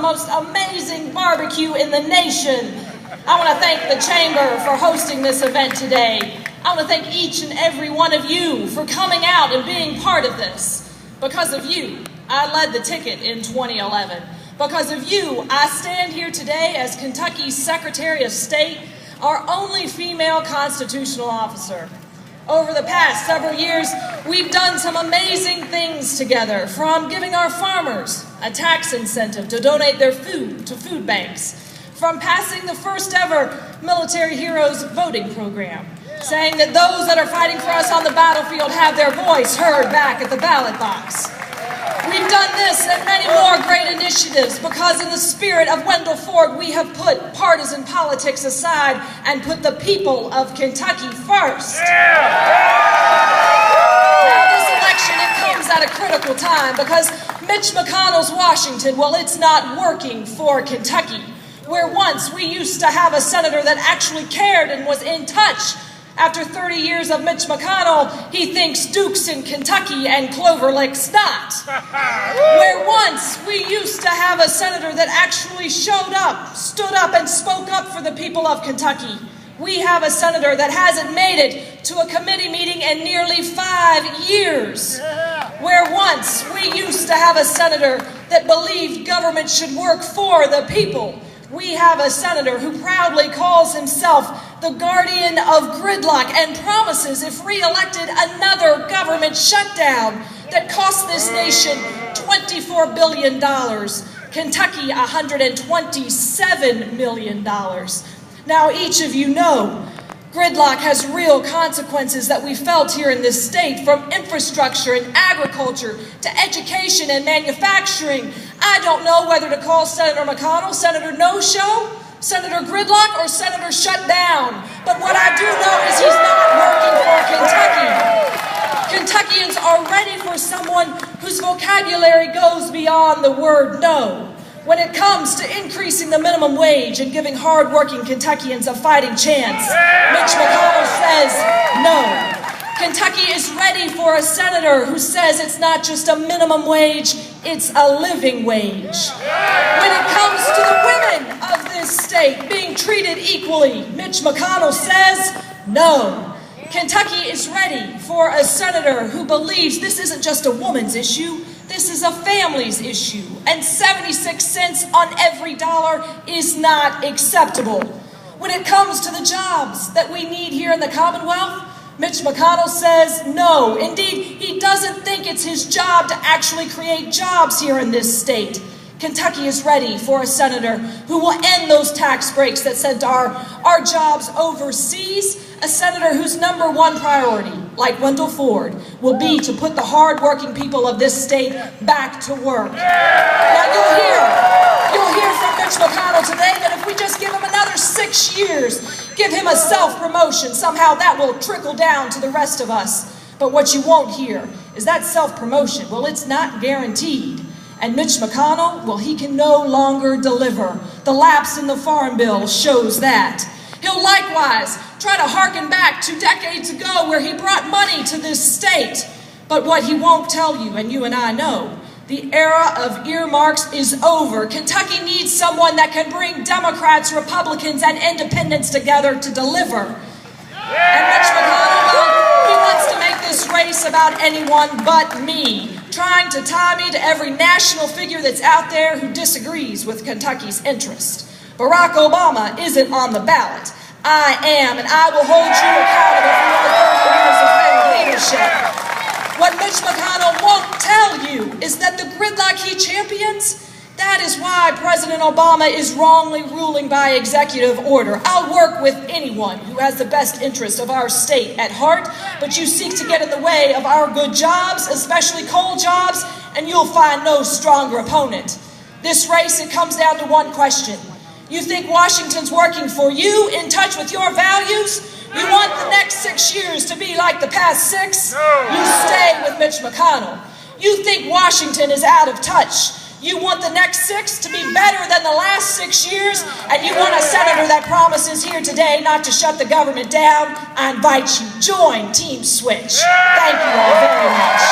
most amazing barbecue in the nation. I want to thank the Chamber for hosting this event today. I want to thank each and every one of you for coming out and being part of this. Because of you, I led the ticket in 2011. Because of you, I stand here today as Kentucky's Secretary of State, our only female constitutional officer. Over the past several years, we've done some amazing things together, from giving our farmers a tax incentive to donate their food to food banks, from passing the first ever Military Heroes voting program, saying that those that are fighting for us on the battlefield have their voice heard back at the ballot box. We've done this and many more great initiatives because in the spirit of Wendell Ford, we have put partisan politics aside and put the people of Kentucky first. Now this election, it comes at a critical time because Mitch McConnell's Washington, well, it's not working for Kentucky. Where once we used to have a senator that actually cared and was in touch, after 30 years of Mitch McConnell, he thinks Duke's in Kentucky and Clover Lake's not. Where once we used to have a senator that actually showed up, stood up, and spoke up for the people of Kentucky, we have a senator that hasn't made it to a committee meeting in nearly 5 years. Where once we used to have a senator that believed government should work for the people, we have a senator who proudly calls himself the guardian of gridlock and promises, if re-elected, another government shutdown that cost this nation $24 billion, Kentucky $127 million. Now, each of you know gridlock has real consequences that we felt here in this state, from infrastructure and agriculture to education and manufacturing. I don't know whether to call Senator McConnell Senator No-Show, Senator Gridlock, or Senator Shutdown. But what I do know is he's not working for Kentucky. Kentuckians are ready for someone whose vocabulary goes beyond the word no. When it comes to increasing the minimum wage and giving hard-working Kentuckians a fighting chance, Mitch McConnell says no. Kentucky is ready for a senator who says it's not just a minimum wage, it's a living wage. When it comes to the women of this state being treated equally, Mitch McConnell says no. Kentucky is ready for a senator who believes this isn't just a woman's issue, this is a family's issue, and 76 cents on every dollar is not acceptable. When it comes to the jobs that we need here in the Commonwealth, Mitch McConnell says no. Indeed, he doesn't think it's his job to actually create jobs here in this state. Kentucky is ready for a senator who will end those tax breaks that sent our jobs overseas, a senator whose #1 priority, like Wendell Ford, will be to put the hard-working people of this state back to work. Now you'll hear from Mitch McConnell today that if we just give him another 6 years, give him a self-promotion, somehow that will trickle down to the rest of us. But what you won't hear is that self-promotion, well, it's not guaranteed. And Mitch McConnell, well, he can no longer deliver. The lapse in the Farm Bill shows that. He'll likewise try to harken back to decades ago where he brought money to this state. But what he won't tell you, and you and I know, the era of earmarks is over. Kentucky needs someone that can bring Democrats, Republicans, and independents together to deliver. And Mitch McConnell, well, he wants to make this race about anyone but me, trying to tie me to every national figure that's out there who disagrees with Kentucky's interest. Barack Obama isn't on the ballot. I am, and I will hold you accountable for your 30 years of failed leadership. What Mitch McConnell won't tell you is that the gridlock he champions, that is why President Obama is wrongly ruling by executive order. I'll work with anyone who has the best interest of our state at heart, but you seek to get in the way of our good jobs, especially coal jobs, and you'll find no stronger opponent. This race, it comes down to one question. You think Washington's working for you, in touch with your values? You want the next 6 years to be like the past 6? You stay with Mitch McConnell. You think Washington is out of touch? You want the next 6 to be better than the last 6 years? And you want a senator that promises here today not to shut the government down? I invite you, join Team Switch. Thank you all very much.